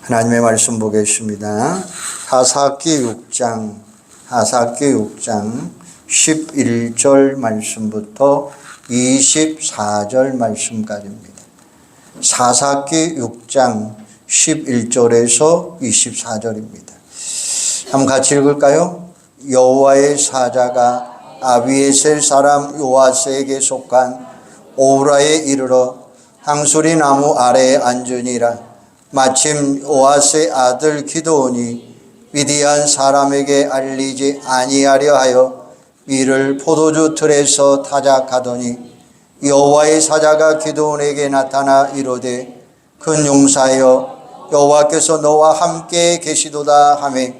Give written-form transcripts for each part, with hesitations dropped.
하나님의 말씀 보겠습니다. 하사기 6장 11절 말씀부터 24절 말씀까지입니다. 사사기 6장 11절에서 24절입니다. 한번 같이 읽을까요? 여호와의 사자가 아비에셀 사람 요아스에게 속한 오브라에 이르러 항수리 나무 아래에 앉으니라. 마침 요아스의 아들 기드온이 미디안 사람에게 알리지 아니하려 하여 이를 포도주 틀에서 타작하더니 여호와의 사자가 기드온에게 나타나 이르되 큰 용사여 여호와께서 너와 함께 계시도다 하매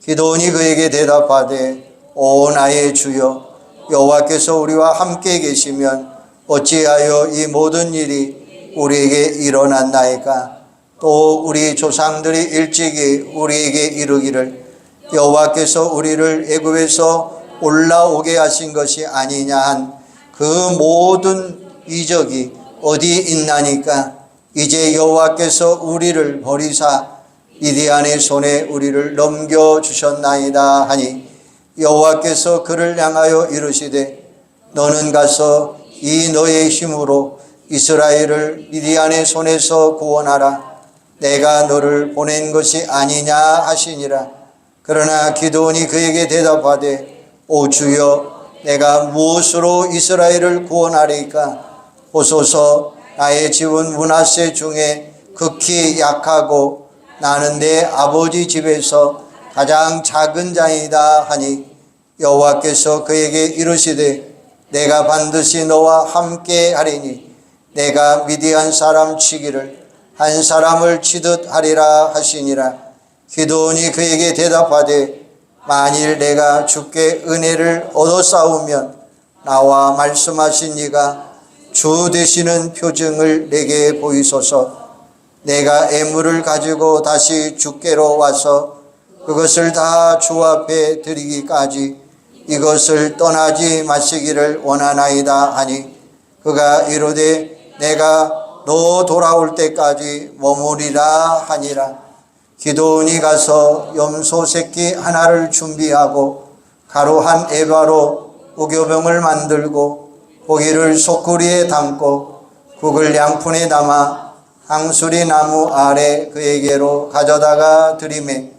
기드온이 그에게 대답하되 오 나의 주여 여호와께서 우리와 함께 계시면 어찌하여 이 모든 일이 우리에게 일어났나이까. 또 우리 조상들이 일찍이 우리에게 이르기를 여호와께서 우리를 애굽에서 올라오게 하신 것이 아니냐 한 그 모든 이적이 어디 있나니까. 이제 여호와께서 우리를 버리사 미디안의 손에 우리를 넘겨주셨나이다 하니 여호와께서 그를 향하여 이르시되 너는 가서 이 너의 힘으로 이스라엘을 미디안의 손에서 구원하라. 내가 너를 보낸 것이 아니냐 하시니라. 그러나 기드온이 그에게 대답하되 오 주여 내가 무엇으로 이스라엘을 구원하리까. 보소서 나의 집은 므낫세 중에 극히 약하고 나는 내 아버지 집에서 가장 작은 자이다 하니 여호와께서 그에게 이르시되 내가 반드시 너와 함께 하리니 내가 미디안 사람 치기를 한 사람을 치듯 하리라 하시니라. 기드온이 그에게 대답하되 만일 내가 주께 은혜를 얻어싸우면 나와 말씀하신 이가 주 되시는 표징을 내게 보이소서. 내가 애물을 가지고 다시 주께로 와서 그것을 다 주 앞에 드리기까지 이것을 떠나지 마시기를 원하나이다 하니 그가 이르되 내가 너 돌아올 때까지 머무리라 하니라. 기드온이 가서 염소 새끼 하나를 준비하고 가루 한 에바로 우겨병을 만들고 고기를 소쿠리에 담고 국을 양푼에 담아 항수리 나무 아래 그에게로 가져다가 드리매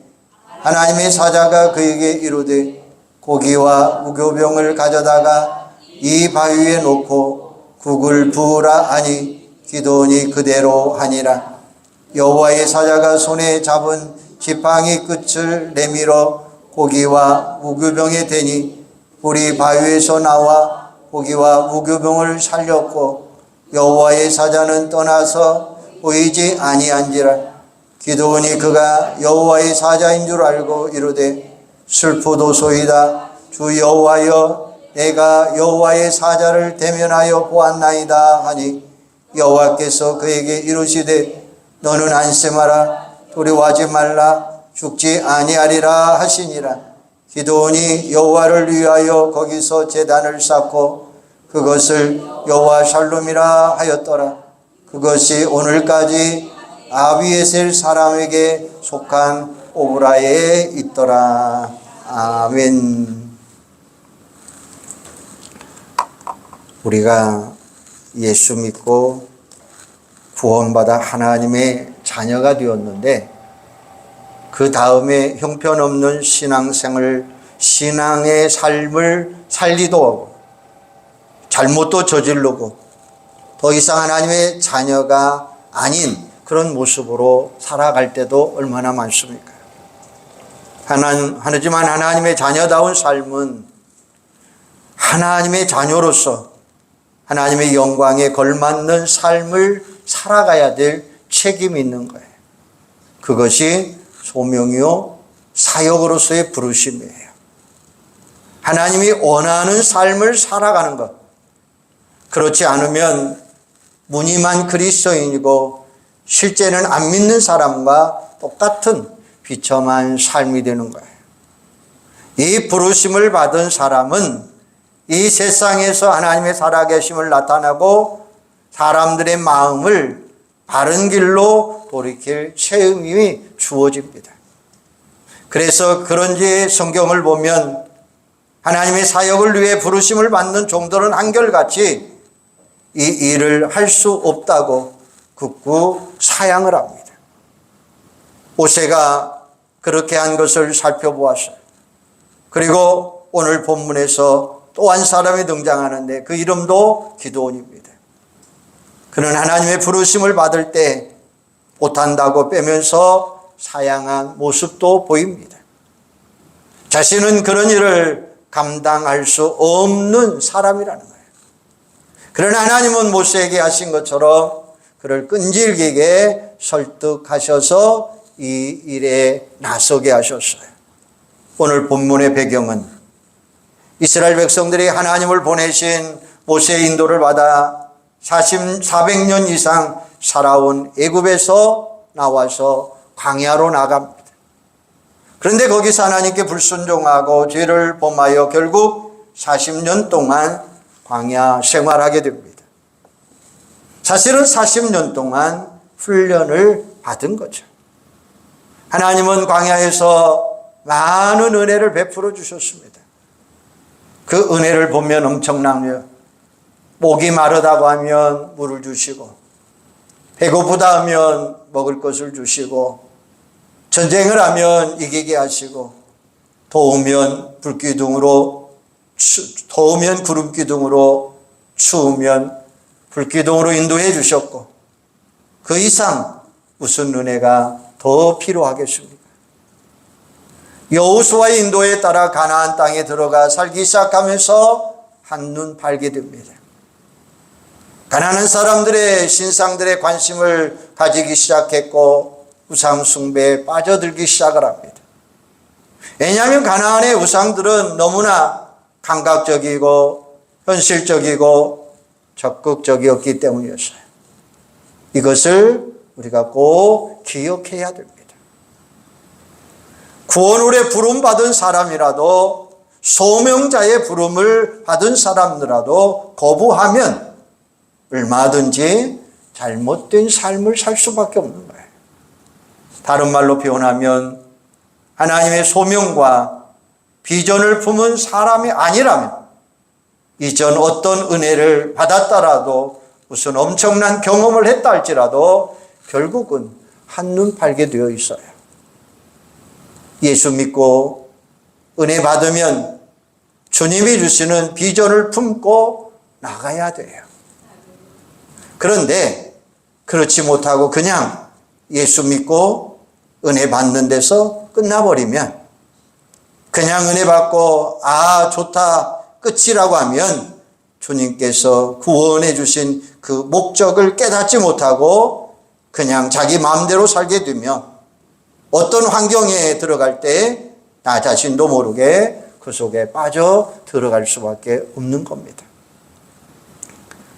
하나님의 사자가 그에게 이르되 고기와 우겨병을 가져다가 이 바위에 놓고 국을 부으라 하니 기드온이 그대로 하니라. 여호와의 사자가 손에 잡은 지팡이 끝을 내밀어 고기와 우겨병에 대니 불이 바위에서 나와 고기와 우겨병을 살렸고 여호와의 사자는 떠나서 보이지 아니한지라. 기드온이 그가 여호와의 사자인 줄 알고 이르되 슬프도소이다. 주 여호와여 내가 여호와의 사자를 대면하여 보았나이다 하니 여호와께서 그에게 이르시되 너는 안심하라. 두려워하지 말라. 죽지 아니하리라 하시니라. 기드온이 여호와를 위하여 거기서 제단을 쌓고 그것을 여호와 샬롬이라 하였더라. 그것이 오늘까지 아비에셀 사람에게 속한 오브라에 있더라. 아멘. 우리가 예수 믿고 구원받아 하나님의 자녀가 되었는데 그 다음에 형편없는 신앙의 삶을 살기도 하고 잘못도 저지르고 더 이상 하나님의 자녀가 아닌 그런 모습으로 살아갈 때도 얼마나 많습니까? 하지만 하나님의 자녀다운 삶은 하나님의 자녀로서 하나님의 영광에 걸맞는 삶을 살아가야 될 책임이 있는 거예요. 그것이 소명이요 사역으로서의 부르심이에요. 하나님이 원하는 삶을 살아가는 것. 그렇지 않으면 무늬만 그리스도인이고 실제는 안 믿는 사람과 똑같은 비참한 삶이 되는 거예요. 이 부르심을 받은 사람은 이 세상에서 하나님의 살아계심을 나타나고 사람들의 마음을 바른 길로 돌이킬 체험이 주어집니다. 그래서 그런지 성경을 보면 하나님의 사역을 위해 부르심을 받는 종들은 한결같이 이 일을 할 수 없다고 극구 사양을 합니다. 모세가 그렇게 한 것을 살펴보았어요. 그리고 오늘 본문에서 또 한 사람이 등장하는데 그 이름도 기드온입니다. 그는 하나님의 부르심을 받을 때 못한다고 빼면서 사양한 모습도 보입니다. 자신은 그런 일을 감당할 수 없는 사람이라는 거예요. 그러나 하나님은 모세에게 하신 것처럼 그를 끈질기게 설득하셔서 이 일에 나서게 하셨어요. 오늘 본문의 배경은 이스라엘 백성들이 하나님을 보내신 모세의 인도를 받아 400년 이상 살아온 애굽에서 나와서 광야로 나갑니다. 그런데 거기서 하나님께 불순종하고 죄를 범하여 결국 40년 동안 광야 생활하게 됩니다. 사실은 40년 동안 훈련을 받은 거죠. 하나님은 광야에서 많은 은혜를 베풀어 주셨습니다. 그 은혜를 보면 엄청나요. 목이 마르다고 하면 물을 주시고, 배고프다 하면 먹을 것을 주시고, 전쟁을 하면 이기게 하시고, 더우면 구름기둥으로, 추우면 불기둥으로 인도해 주셨고, 그 이상 무슨 은혜가 더 필요하겠습니까? 여호수아의 인도에 따라 가나안 땅에 들어가 살기 시작하면서 한눈 팔게 됩니다. 가난한 사람들의 신상들의 관심을 가지기 시작했고 우상 숭배에 빠져들기 시작을 합니다. 왜냐하면 가나안의 우상들은 너무나 감각적이고 현실적이고 적극적이었기 때문이었어요. 이것을 우리가 꼭 기억해야 됩니다. 구원을에 부름받은 사람이라도, 소명자의 부름을 받은 사람이라도 거부하면 얼마든지 잘못된 삶을 살 수밖에 없는 거예요. 다른 말로 표현하면 하나님의 소명과 비전을 품은 사람이 아니라면 이전 어떤 은혜를 받았더라도, 무슨 엄청난 경험을 했다 할지라도 결국은 한눈 팔게 되어 있어요. 예수 믿고 은혜 받으면 주님이 주시는 비전을 품고 나가야 돼요. 그런데 그렇지 못하고 그냥 예수 믿고 은혜 받는 데서 끝나버리면, 그냥 은혜 받고 좋다 끝이라고 하면 주님께서 구원해 주신 그 목적을 깨닫지 못하고 그냥 자기 마음대로 살게 되면 어떤 환경에 들어갈 때 나 자신도 모르게 그 속에 빠져 들어갈 수밖에 없는 겁니다.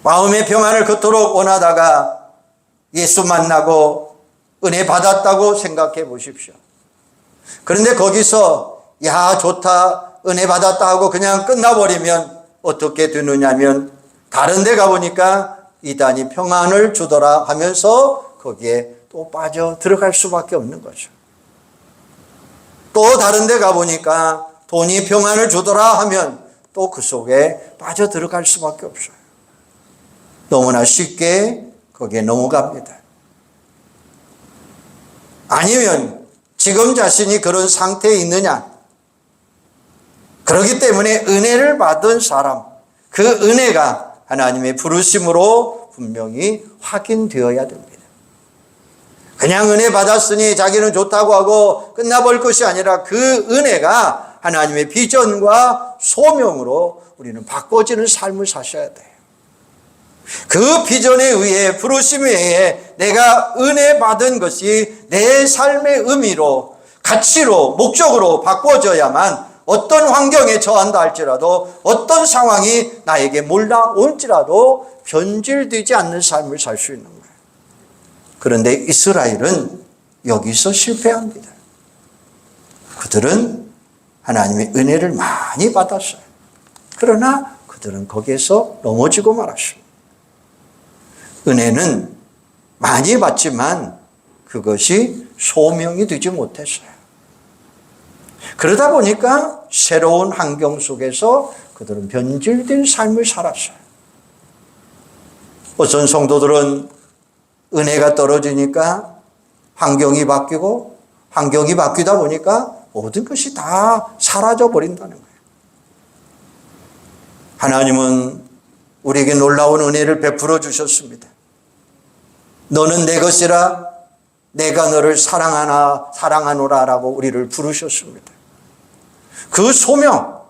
마음의 평안을 그토록 원하다가 예수 만나고 은혜 받았다고 생각해 보십시오. 그런데 거기서 좋다 은혜 받았다 하고 그냥 끝나버리면 어떻게 되느냐면, 다른 데 가보니까 이단이 평안을 주더라 하면서 거기에 또 빠져 들어갈 수밖에 없는 거죠. 또 다른 데 가보니까 돈이 평안을 주더라 하면 또 그 속에 빠져 들어갈 수밖에 없어요. 너무나 쉽게 거기에 넘어갑니다. 아니면 지금 자신이 그런 상태에 있느냐? 그렇기 때문에 은혜를 받은 사람, 그 은혜가 하나님의 부르심으로 분명히 확인되어야 됩니다. 그냥 은혜 받았으니 자기는 좋다고 하고 끝나버릴 것이 아니라 그 은혜가 하나님의 비전과 소명으로 우리는 바꿔지는 삶을 사셔야 돼요. 그 비전에 의해, 부르심에 의해 내가 은혜 받은 것이 내 삶의 의미로, 가치로, 목적으로 바꿔져야만 어떤 환경에 처한다 할지라도, 어떤 상황이 나에게 몰라올지라도 변질되지 않는 삶을 살 수 있는 거예요. 그런데 이스라엘은 여기서 실패합니다. 그들은 하나님의 은혜를 많이 받았어요. 그러나 그들은 거기에서 넘어지고 말았습니다. 은혜는 많이 받지만 그것이 소명이 되지 못했어요. 그러다 보니까 새로운 환경 속에서 그들은 변질된 삶을 살았어요. 어떤 성도들은 은혜가 떨어지니까 환경이 바뀌고, 환경이 바뀌다 보니까 모든 것이 다 사라져 버린다는 거예요. 하나님은 우리에게 놀라운 은혜를 베풀어 주셨습니다. 너는 내 것이라, 내가 너를 사랑하노라 라고 우리를 부르셨습니다. 그 소명,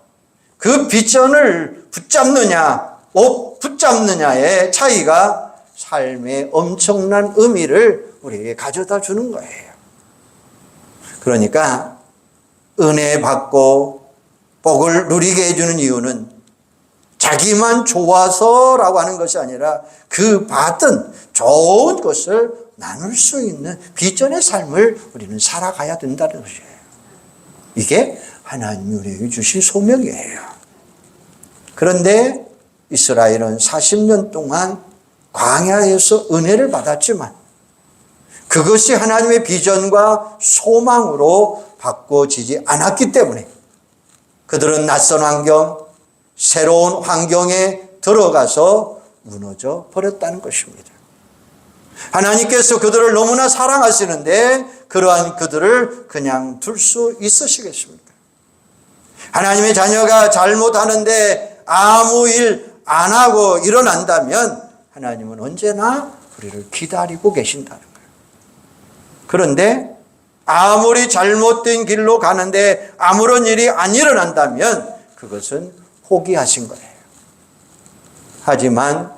그 비전을 붙잡느냐 못 붙잡느냐의 차이가 삶의 엄청난 의미를 우리에게 가져다 주는 거예요. 그러니까 은혜 받고 복을 누리게 해주는 이유는 자기만 좋아서라고 하는 것이 아니라 그 받은 좋은 것을 나눌 수 있는 비전의 삶을 우리는 살아가야 된다는 것이에요. 이게 하나님이 우리에게 주신 소명이에요. 그런데 이스라엘은 40년 동안 광야에서 은혜를 받았지만 그것이 하나님의 비전과 소망으로 바꿔지지 않았기 때문에 그들은 낯선 환경, 새로운 환경에 들어가서 무너져 버렸다는 것입니다. 하나님께서 그들을 너무나 사랑하시는데 그러한 그들을 그냥 둘 수 있으시겠습니까? 하나님의 자녀가 잘못하는데 아무 일 안 하고 일어난다면 하나님은 언제나 우리를 기다리고 계신다는 거예요. 그런데 아무리 잘못된 길로 가는데 아무런 일이 안 일어난다면 그것은 포기하신 거예요. 하지만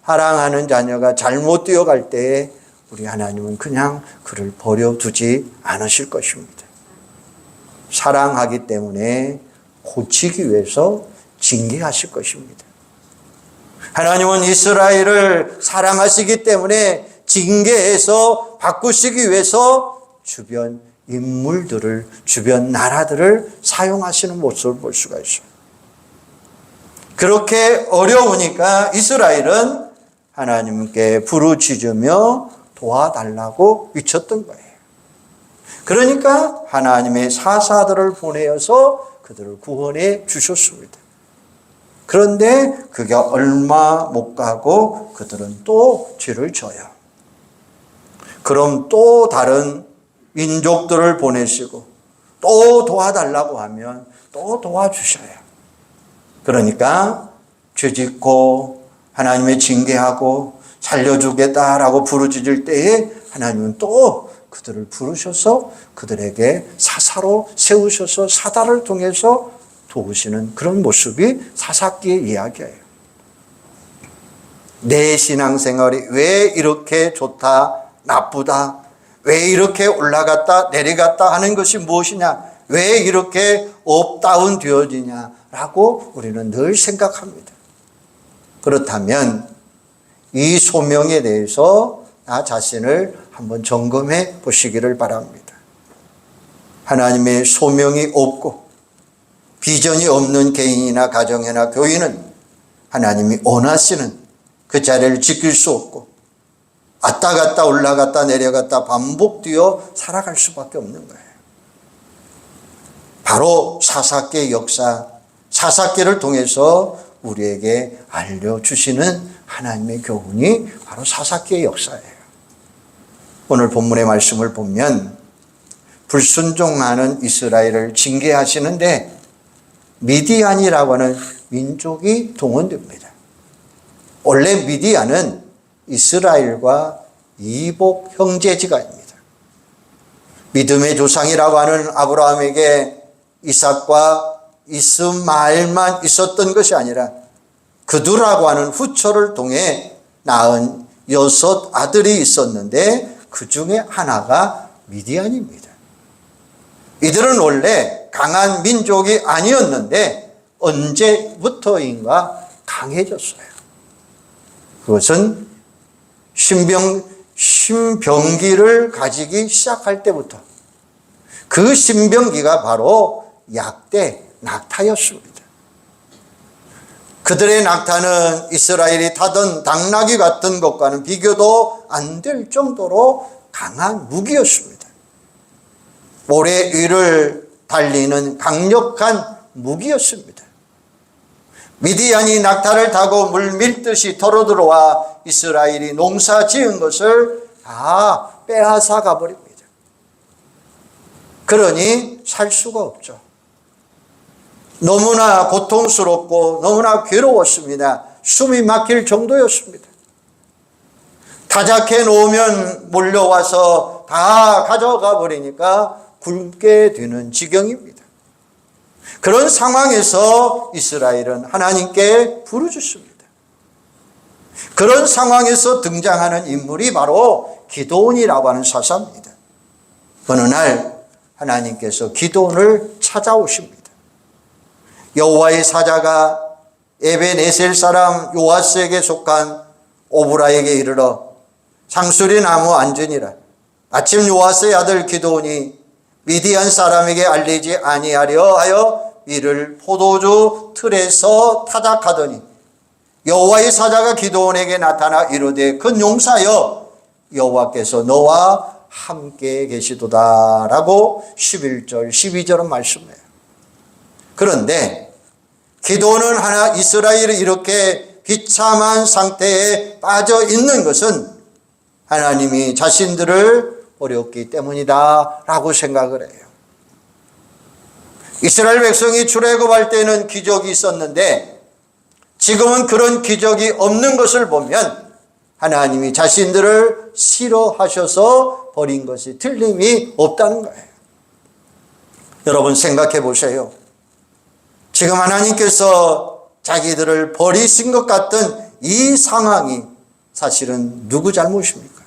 사랑하는 자녀가 잘못 뛰어갈 때에 우리 하나님은 그냥 그를 버려두지 않으실 것입니다. 사랑하기 때문에 고치기 위해서 징계하실 것입니다. 하나님은 이스라엘을 사랑하시기 때문에 징계해서 바꾸시기 위해서 주변 인물들을, 주변 나라들을 사용하시는 모습을 볼 수가 있어요. 그렇게 어려우니까 이스라엘은 하나님께 부르짖으며 도와달라고 외쳤던 거예요. 그러니까 하나님의 사사들을 보내어서 그들을 구원해 주셨습니다. 그런데 그게 얼마 못 가고 그들은 또 죄를 져요. 그럼 또 다른 민족들을 보내시고 또 도와달라고 하면 또 도와주셔요. 그러니까 죄짓고 하나님의 징계하고 살려주겠다라고 부르짖을 때에 하나님은 또 그들을 부르셔서 그들에게 사사로 세우셔서 사다를 통해서 도우시는 그런 모습이 사사기의 이야기예요. 내 신앙생활이 왜 이렇게 좋다, 나쁘다, 왜 이렇게 올라갔다 내려갔다 하는 것이 무엇이냐, 왜 이렇게 업다운 되어지냐라고 우리는 늘 생각합니다. 그렇다면 이 소명에 대해서 나 자신을 한번 점검해 보시기를 바랍니다. 하나님의 소명이 없고 비전이 없는 개인이나 가정이나 교인은 하나님이 원하시는 그 자리를 지킬 수 없고 왔다 갔다 올라갔다 내려갔다 반복되어 살아갈 수밖에 없는 거예요. 바로 사사기의 역사, 사사기를 통해서 우리에게 알려주시는 하나님의 교훈이 바로 사사기의 역사예요. 오늘 본문의 말씀을 보면 불순종하는 이스라엘을 징계하시는데 미디안이라고 하는 민족이 동원됩니다. 원래 미디안은 이스라엘과 이복 형제지간입니다. 믿음의 조상이라고 하는 아브라함에게 이삭과 이스마엘만 있었던 것이 아니라 그두라고 하는 후처를 통해 낳은 6 아들이 있었는데 그 중에 하나가 미디안입니다. 이들은 원래 강한 민족이 아니었는데 언제부터인가 강해졌어요. 그것은 신병기를 가지기 시작할 때부터 그 신병기가 바로 약대, 낙타였습니다. 그들의 낙타는 이스라엘이 타던 당나귀 같은 것과는 비교도 안 될 정도로 강한 무기였습니다. 모래 위를 달리는 강력한 무기였습니다. 미디안이 낙타를 타고 물 밀듯이 털어 들어와 이스라엘이 농사 지은 것을 다 빼앗아 가버립니다. 그러니 살 수가 없죠. 너무나 고통스럽고 너무나 괴로웠습니다. 숨이 막힐 정도였습니다. 타작해 놓으면 몰려와서 다 가져가 버리니까 굶게 되는 지경입니다. 그런 상황에서 이스라엘은 하나님께 부르짖습니다. 그런 상황에서 등장하는 인물이 바로 기드온이라고 하는 사사입니다. 어느 날 하나님께서 기드온을 찾아오십니다. 여호와의 사자가 에벤에셀 사람 요아스에게 속한 오브라에게 이르러 상수리 나무 앉으니라. 아침 요아스의 아들 기드온이 미디안 사람에게 알리지 아니하려 하여 이를 포도주 틀에서 타작하더니 여호와의 사자가 기드온에게 나타나 이르되 큰 용사여 여호와께서 너와 함께 계시도다 라고 11절 12절은 말씀해요. 그런데 기드온은 이스라엘이 이렇게 비참한 상태에 빠져 있는 것은 하나님이 자신들을 버렸기 때문이다 라고 생각을 해요. 이스라엘 백성이 출애굽할 때는 기적이 있었는데 지금은 그런 기적이 없는 것을 보면 하나님이 자신들을 싫어하셔서 버린 것이 틀림이 없다는 거예요. 여러분 생각해 보세요. 지금 하나님께서 자기들을 버리신 것 같은 이 상황이 사실은 누구 잘못입니까?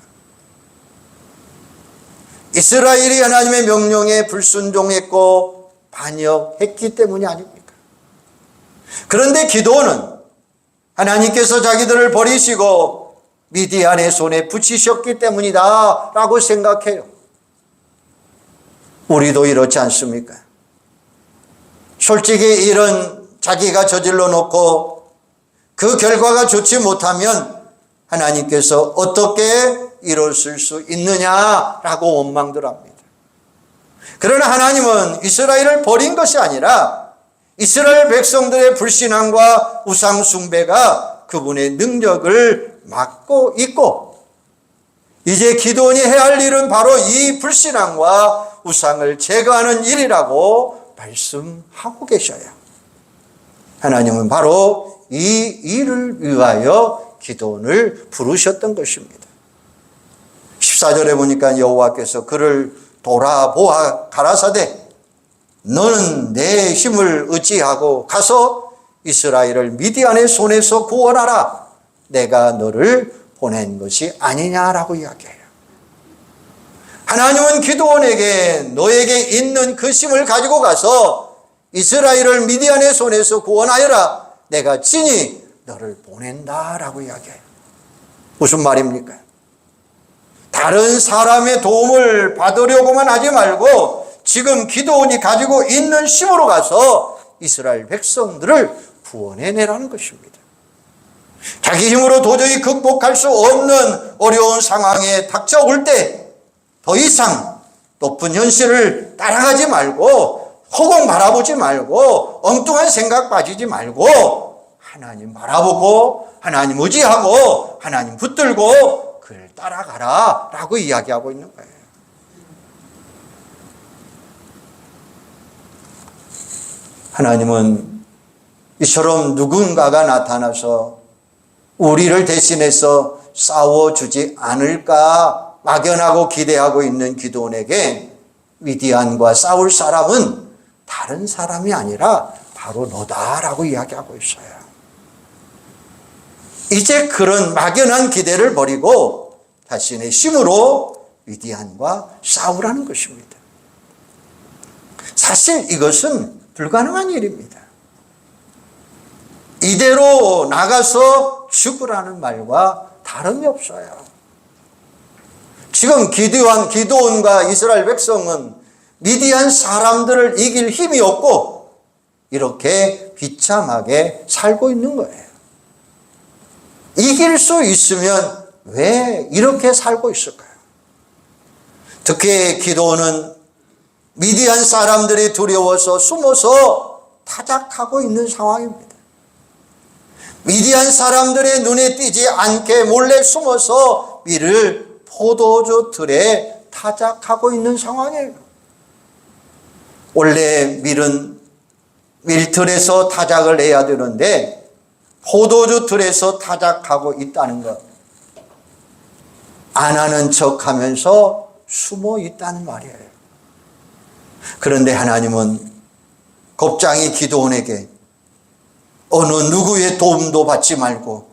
이스라엘이 하나님의 명령에 불순종했고 반역했기 때문이 아닙니까? 그런데 기드온은 하나님께서 자기들을 버리시고 미디안의 손에 붙이셨기 때문이다 라고 생각해요. 우리도 이렇지 않습니까? 솔직히 이런 자기가 저질러 놓고 그 결과가 좋지 못하면 하나님께서 어떻게 이뤘을 수 있느냐라고 원망들 합니다. 그러나 하나님은 이스라엘을 버린 것이 아니라 이스라엘 백성들의 불신앙과 우상 숭배가 그분의 능력을 막고 있고 이제 기드온이 해야 할 일은 바로 이 불신앙과 우상을 제거하는 일이라고 말씀하고 계셔요. 하나님은 바로 이 일을 위하여 기드온을 부르셨던 것입니다. 14절에 보니까 여호와께서 그를 돌아보아 가라사대 너는 내 힘을 의지하고 가서 이스라엘을 미디안의 손에서 구원하라. 내가 너를 보낸 것이 아니냐라고 이야기해요. 하나님은 기드온에게 너에게 있는 그 힘을 가지고 가서 이스라엘을 미디안의 손에서 구원하여라. 내가 친히 너를 보낸다라고 이야기해요. 무슨 말입니까? 다른 사람의 도움을 받으려고만 하지 말고 지금 기드온이 가지고 있는 힘으로 가서 이스라엘 백성들을 구원해내라는 것입니다. 자기 힘으로 도저히 극복할 수 없는 어려운 상황에 닥쳐올 때 더 이상 높은 현실을 따라가지 말고 허공 바라보지 말고 엉뚱한 생각 빠지지 말고 하나님 바라보고 하나님 의지하고 하나님 붙들고 그를 따라가라 라고 이야기하고 있는 거예요. 하나님은 이처럼 누군가가 나타나서 우리를 대신해서 싸워주지 않을까 막연하고 기대하고 있는 기드온에게 미디안과 싸울 사람은 다른 사람이 아니라 바로 너다라고 이야기하고 있어요. 이제 그런 막연한 기대를 버리고 자신의 힘으로 미디안과 싸우라는 것입니다. 사실 이것은 불가능한 일입니다. 이대로 나가서 죽으라는 말과 다름이 없어요. 지금 기드온과 이스라엘 백성은 미디안 사람들을 이길 힘이 없고 이렇게 비참하게 살고 있는 거예요. 이길 수 있으면 왜 이렇게 살고 있을까요? 특히 기도는 미디안 사람들이 두려워서 숨어서 타작하고 있는 상황입니다. 미디안 사람들의 눈에 띄지 않게 몰래 숨어서 밀을 포도주 틀에 타작하고 있는 상황이에요. 원래 밀은 밀틀에서 타작을 해야 되는데 포도주 틀에서 타작하고 있다는 것. 안 하는 척하면서 숨어 있다는 말이에요. 그런데 하나님은 겁장이 기드온에게 어느 누구의 도움도 받지 말고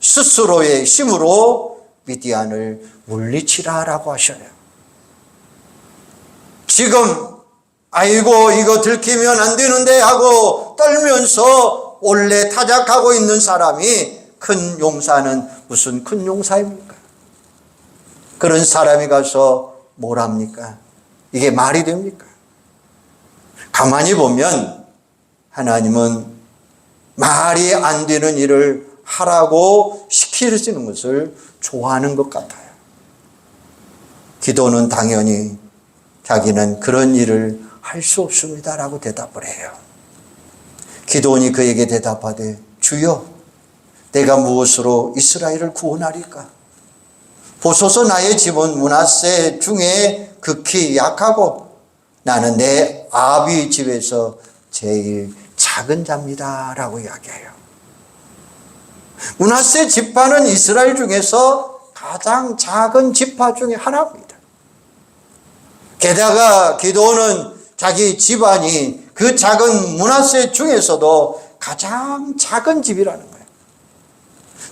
스스로의 힘으로 미디안을 물리치라라고 하셔요. 지금 아이고 이거 들키면 안 되는데 하고 떨면서 원래 타작하고 있는 사람이 큰 용사는 무슨 큰 용사입니까? 그런 사람이 가서 뭘 합니까? 이게 말이 됩니까? 가만히 보면 하나님은 말이 안 되는 일을 하라고 시키시는 것을 좋아하는 것 같아요. 기도는 당연히 자기는 그런 일을 할 수 없습니다라고 대답을 해요. 기도원이 그에게 대답하되 주여 내가 무엇으로 이스라엘을 구원하리까? 보소서 나의 집은 므낫세 중에 극히 약하고 나는 내 아비 집에서 제일 작은 자입니다 라고 이야기해요. 므낫세 지파는 이스라엘 중에서 가장 작은 지파 중에 하나입니다. 게다가 기도는 자기 집안이 그 작은 므낫세 중에서도 가장 작은 집이라는 거예요.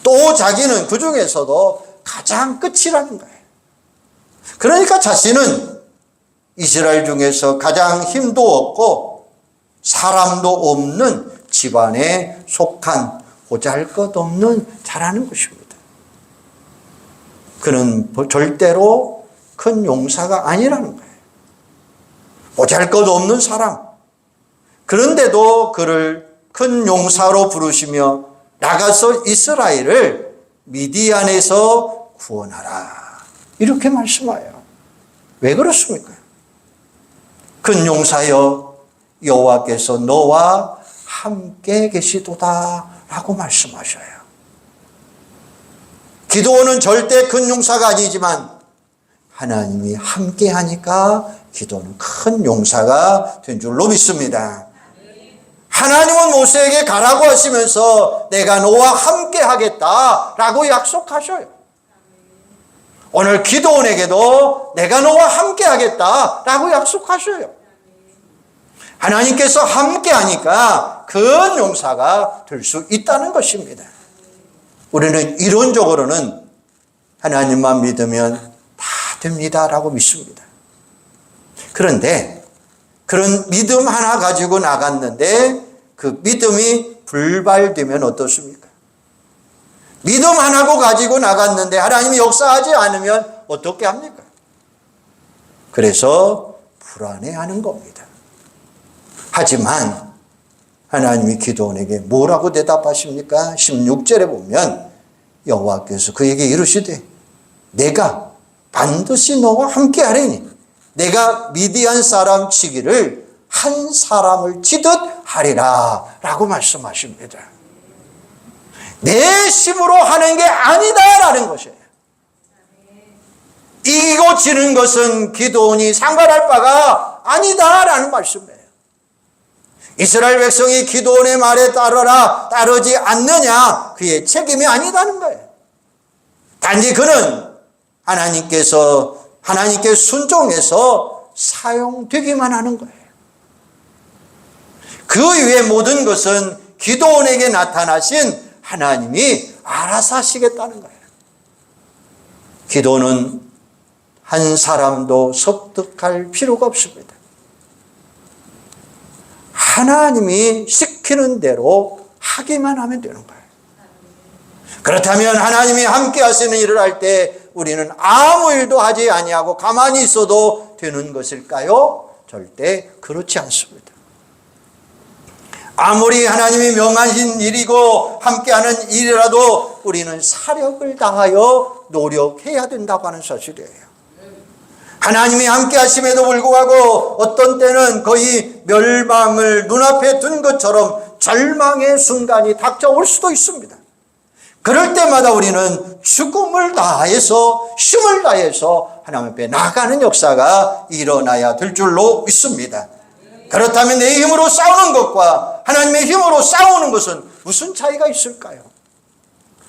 또 자기는 그 중에서도 가장 끝이라는 거예요. 그러니까 자신은 이스라엘 중에서 가장 힘도 없고 사람도 없는 집안에 속한 보잘것없는 자라는 것입니다. 그는 절대로 큰 용사가 아니라는 거예요. 보잘것없는 사람. 그런데도 그를 큰 용사로 부르시며 나가서 이스라엘을 미디안에서 구원하라. 이렇게 말씀하여요. 왜 그렇습니까? 큰 용사여 여호와께서 너와 함께 계시도다 라고 말씀하셔요. 기도는 절대 큰 용사가 아니지만 하나님이 함께 하니까 기도는 큰 용사가 된 줄로 믿습니다. 하나님은 모세에게 가라고 하시면서 내가 너와 함께 하겠다라고 약속하셔요. 오늘 기도원에게도 내가 너와 함께 하겠다라고 약속하셔요. 하나님께서 함께 하니까 큰 용사가 될 수 있다는 것입니다. 우리는 이론적으로는 하나님만 믿으면 다 됩니다라고 믿습니다. 그런데 그런 믿음 하나 가지고 나갔는데 그 믿음이 불발되면 어떻습니까? 믿음 하나고 가지고 나갔는데 하나님이 역사하지 않으면 어떻게 합니까? 그래서 불안해하는 겁니다. 하지만 하나님이 기도원에게 뭐라고 대답하십니까? 16절에 보면 여호와께서 그에게 이르시되 내가 반드시 너와 함께 하리니 내가 미디안 사람 치기를 한 사람을 치듯 하리라 라고 말씀하십니다. 내 힘으로 하는 게 아니다라는 것이에요. 이기고 지는 것은 기도원이 상관할 바가 아니다라는 말씀이에요. 이스라엘 백성이 기도원의 말에 따르라 따르지 않느냐 그의 책임이 아니다는 거예요. 단지 그는 하나님께 순종해서 사용되기만 하는 거예요. 그 이외의 모든 것은 기도원에게 나타나신 하나님이 알아서 하시겠다는 거예요. 기도는 한 사람도 설득할 필요가 없습니다. 하나님이 시키는 대로 하기만 하면 되는 거예요. 그렇다면 하나님이 함께 하시는 일을 할 때 우리는 아무 일도 하지 아니하고 가만히 있어도 되는 것일까요? 절대 그렇지 않습니다. 아무리 하나님이 명하신 일이고 함께하는 일이라도 우리는 사력을 다하여 노력해야 된다고 하는 사실이에요. 하나님이 함께 하심에도 불구하고 어떤 때는 거의 멸망을 눈앞에 둔 것처럼 절망의 순간이 닥쳐올 수도 있습니다. 그럴 때마다 우리는 죽음을 다해서 힘을 다해서 하나님 앞에 나가는 역사가 일어나야 될 줄로 믿습니다. 그렇다면 내 힘으로 싸우는 것과 하나님의 힘으로 싸우는 것은 무슨 차이가 있을까요?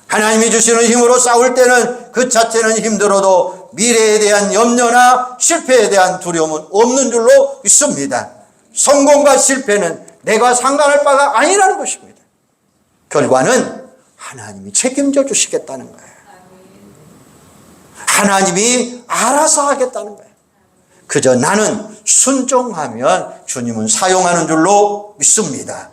하나님이 주시는 힘으로 싸울 때는 그 자체는 힘들어도 미래에 대한 염려나 실패에 대한 두려움은 없는 줄로 믿습니다. 성공과 실패는 내가 상관할 바가 아니라는 것입니다. 결과는 하나님이 책임져 주시겠다는 거예요. 하나님이 알아서 하겠다는 거예요. 그저 나는 순종하면 주님은 사용하는 줄로 믿습니다.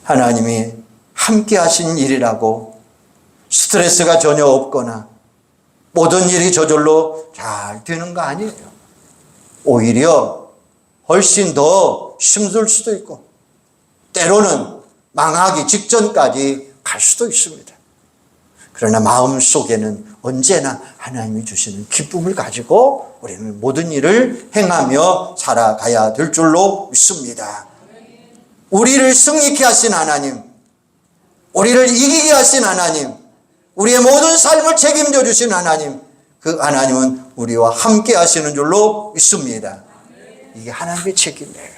하나님이 함께 하신 일이라고 스트레스가 전혀 없거나 모든 일이 저절로 잘 되는 거 아니에요. 오히려 훨씬 더 힘들 수도 있고 때로는 망하기 직전까지 갈 수도 있습니다. 그러나 마음속에는 언제나 하나님이 주시는 기쁨을 가지고 우리는 모든 일을 행하며 살아가야 될 줄로 믿습니다. 우리를 승리케 하신 하나님, 우리를 이기게 하신 하나님, 우리의 모든 삶을 책임져 주신 하나님, 그 하나님은 우리와 함께 하시는 줄로 믿습니다. 이게 하나님의 책임이에요.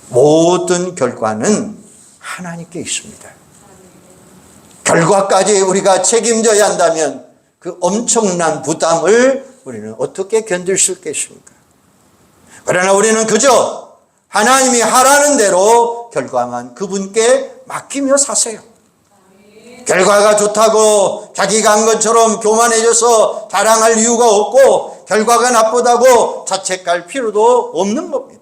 모든 결과는 하나님께 있습니다. 결과까지 우리가 책임져야 한다면 그 엄청난 부담을 우리는 어떻게 견딜 수 있겠습니까? 그러나 우리는 그저 하나님이 하라는 대로 결과만 그분께 맡기며 사세요. 결과가 좋다고 자기가 한 것처럼 교만해져서 자랑할 이유가 없고 결과가 나쁘다고 자책할 필요도 없는 겁니다.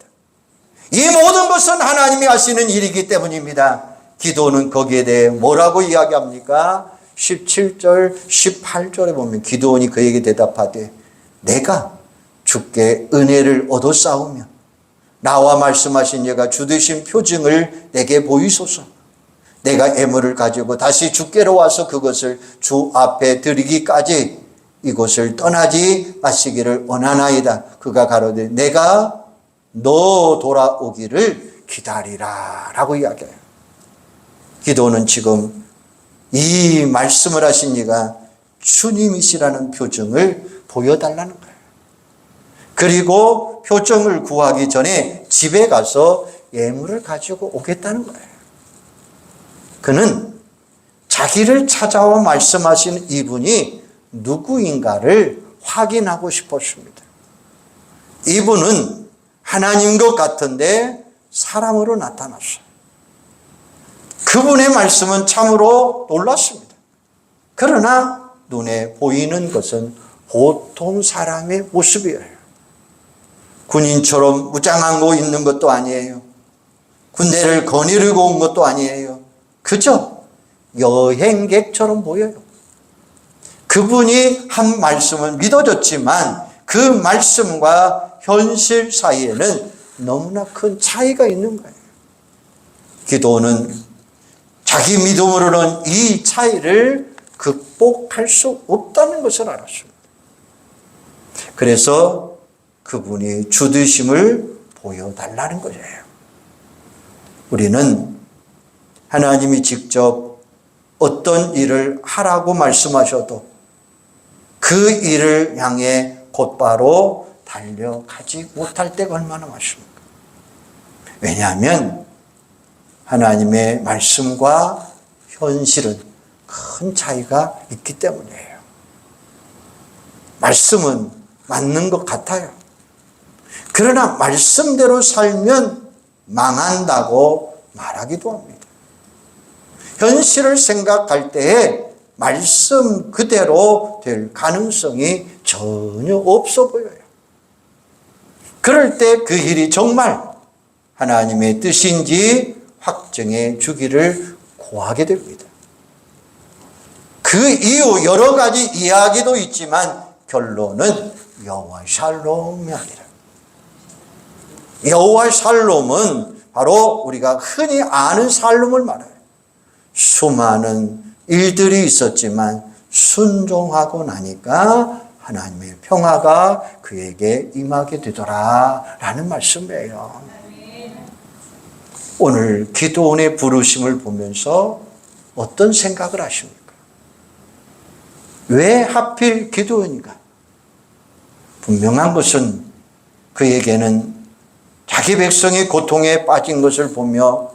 이 모든 것은 하나님이 하시는 일이기 때문입니다. 기도는 거기에 대해 뭐라고 이야기합니까? 17절, 18절에 보면 기도원이 그에게 대답하되 내가 주께 은혜를 얻어 싸우며 나와 말씀하신 예가 주 되신 표징을 내게 보이소서. 내가 애물을 가지고 다시 주께로 와서 그것을 주 앞에 드리기까지 이곳을 떠나지 마시기를 원하나이다. 그가 가로되 내가 너 돌아오기를 기다리라 라고 이야기해요. 기도는 지금 이 말씀을 하신 이가 주님이시라는 표정을 보여달라는 거예요. 그리고 표정을 구하기 전에 집에 가서 예물을 가지고 오겠다는 거예요. 그는 자기를 찾아와 말씀하신 이분이 누구인가를 확인하고 싶었습니다. 이분은 하나님 것 같은데 사람으로 나타났어요. 그분의 말씀은 참으로 놀랐습니다. 그러나 눈에 보이는 것은 보통 사람의 모습이에요. 군인처럼 무장하고 있는 것도 아니에요. 군대를 거느리고 온 것도 아니에요. 그저 여행객처럼 보여요. 그분이 한 말씀은 믿어졌지만 그 말씀과 현실 사이에는 너무나 큰 차이가 있는 거예요. 기도는 자기 믿음으로는 이 차이를 극복할 수 없다는 것을 알았습니다. 그래서 그분이 주되심을 보여달라는 거예요. 우리는 하나님이 직접 어떤 일을 하라고 말씀하셔도 그 일을 향해 곧바로 달려가지 못할 때가 얼마나 많습니까? 왜냐하면 하나님의 말씀과 현실은 큰 차이가 있기 때문이에요. 말씀은 맞는 것 같아요. 그러나 말씀대로 살면 망한다고 말하기도 합니다. 현실을 생각할 때에 말씀 그대로 될 가능성이 전혀 없어 보여요. 그럴 때 그 일이 정말 하나님의 뜻인지 확정해 주기를 구하게 됩니다. 그 이후 여러 가지 이야기도 있지만 결론은 여호와 샬롬이 아니라 여호와 샬롬은 바로 우리가 흔히 아는 삶을 말해요. 수많은 일들이 있었지만 순종하고 나니까 하나님의 평화가 그에게 임하게 되더라라는 말씀이에요. 오늘 기도원의 부르심을 보면서 어떤 생각을 하십니까? 왜 하필 기도원인가? 분명한 것은 그에게는 자기 백성이 고통에 빠진 것을 보며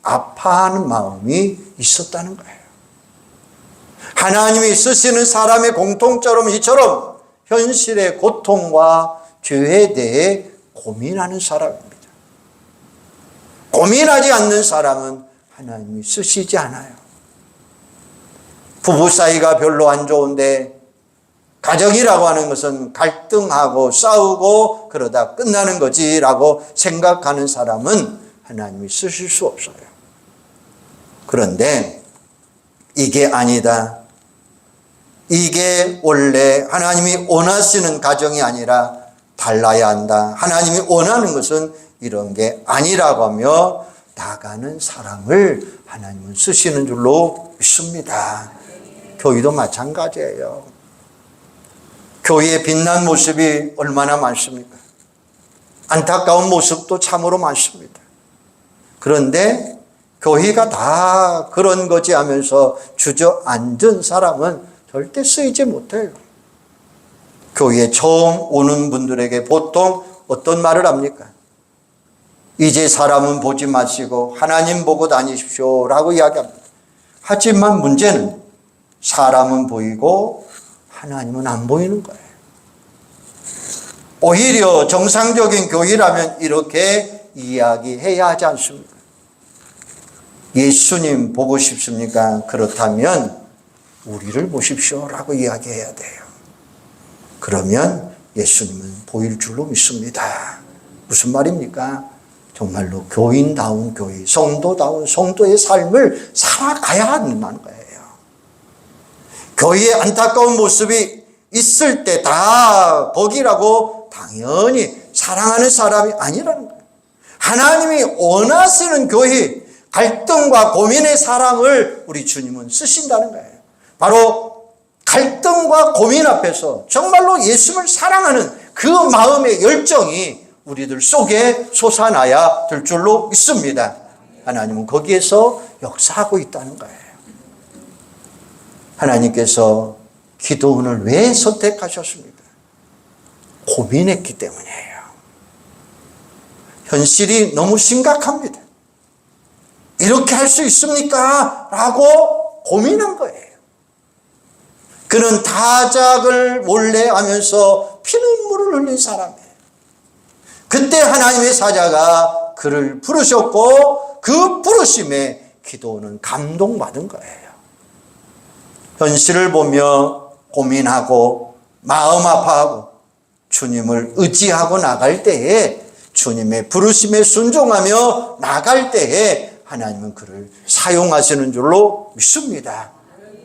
아파하는 마음이 있었다는 거예요. 하나님이 쓰시는 사람의 공통점은 이처럼 현실의 고통과 죄에 대해 고민하는 사람입니다. 고민하지 않는 사람은 하나님이 쓰시지 않아요. 부부 사이가 별로 안 좋은데 가정이라고 하는 것은 갈등하고 싸우고 그러다 끝나는 거지라고 생각하는 사람은 하나님이 쓰실 수 없어요. 그런데 이게 아니다. 이게 원래 하나님이 원하시는 가정이 아니라 달라야 한다. 하나님이 원하는 것은 이런 게 아니라고 하며 나가는 사람을 하나님은 쓰시는 줄로 믿습니다. 교회도 마찬가지예요. 교회의 빛난 모습이 얼마나 많습니까? 안타까운 모습도 참으로 많습니다. 그런데 교회가 다 그런 거지 하면서 주저앉은 사람은 절대 쓰이지 못해요. 교회에 처음 오는 분들에게 보통 어떤 말을 합니까? 이제 사람은 보지 마시고 하나님 보고 다니십시오 라고 이야기합니다. 하지만 문제는 사람은 보이고 하나님은 안 보이는 거예요. 오히려 정상적인 교회라면 이렇게 이야기해야 하지 않습니까? 예수님 보고 싶습니까? 그렇다면 우리를 보십시오 라고 이야기해야 돼요. 그러면 예수님은 보일 줄로 믿습니다. 무슨 말입니까? 정말로 교인다운 교회, 성도다운 성도의 삶을 살아가야 한다는 거예요. 교회에 안타까운 모습이 있을 때 다 거기라고 당연히 사랑하는 사람이 아니라는 거예요. 하나님이 원하시는 교회, 갈등과 고민의 사람을 우리 주님은 쓰신다는 거예요. 바로 갈등과 고민 앞에서 정말로 예수를 사랑하는 그 마음의 열정이 우리들 속에 솟아나야 될 줄로 믿습니다. 하나님은 거기에서 역사하고 있다는 거예요. 하나님께서 기도원을 왜 선택하셨습니까? 고민했기 때문이에요. 현실이 너무 심각합니다. 이렇게 할 수 있습니까? 라고 고민한 거예요. 그는 타작을 몰래 하면서 피눈물을 흘린 사람이에요. 그때 하나님의 사자가 그를 부르셨고 그 부르심에 기도원은 감동받은 거예요. 현실을 보며 고민하고 마음 아파하고 주님을 의지하고 나갈 때에 주님의 부르심에 순종하며 나갈 때에 하나님은 그를 사용하시는 줄로 믿습니다.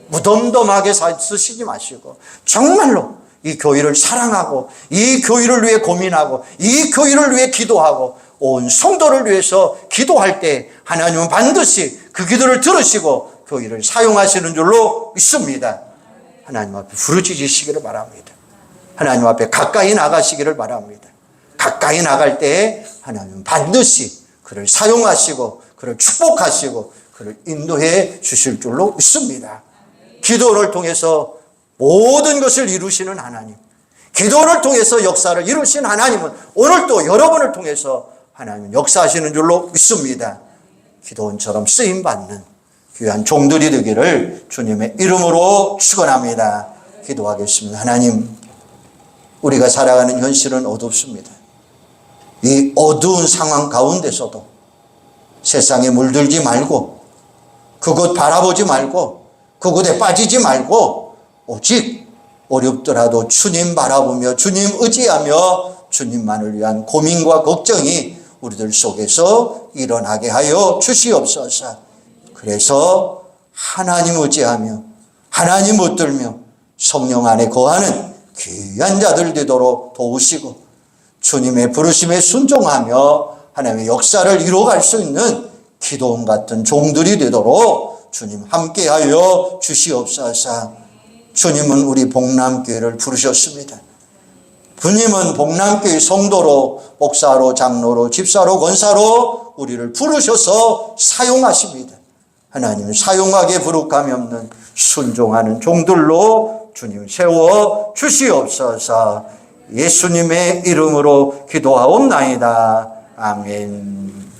무덤덤하게 쓰시지 마시고 정말로 이 교회를 사랑하고 이 교회를 위해 고민하고 이 교회를 위해 기도하고 온 성도를 위해서 기도할 때 하나님은 반드시 그 기도를 들으시고 교회를 사용하시는 줄로 믿습니다. 하나님 앞에 부르짖으시기를 바랍니다. 하나님 앞에 가까이 나가시기를 바랍니다. 가까이 나갈 때에 하나님은 반드시 그를 사용하시고 그를 축복하시고 그를 인도해 주실 줄로 믿습니다. 기도를 통해서 모든 것을 이루시는 하나님, 기도를 통해서 역사를 이루신 하나님은 오늘도 여러분을 통해서 하나님은 역사하시는 줄로 믿습니다. 기도원처럼 쓰임받는 귀한 종들이 되기를 주님의 이름으로 축원합니다. 기도하겠습니다. 하나님, 우리가 살아가는 현실은 어둡습니다. 이 어두운 상황 가운데서도 세상에 물들지 말고 그곳 바라보지 말고 그곳에 빠지지 말고 오직 어렵더라도 주님 바라보며 주님 의지하며 주님만을 위한 고민과 걱정이 우리들 속에서 일어나게 하여 주시옵소서. 그래서 하나님 의지하며 하나님 붙들며 성령 안에 거하는 귀한 자들 되도록 도우시고 주님의 부르심에 순종하며 하나님의 역사를 이루어갈 수 있는 기도원 같은 종들이 되도록 주님 함께하여 주시옵소서. 주님은 우리 복남교회를 부르셨습니다. 주님은 복남교회 성도로, 목사로, 장로로, 집사로, 권사로 우리를 부르셔서 사용하십니다. 하나님 사용하게 부룩함이 없는 순종하는 종들로 주님 세워 주시옵소서. 예수님의 이름으로 기도하옵나이다. 아멘.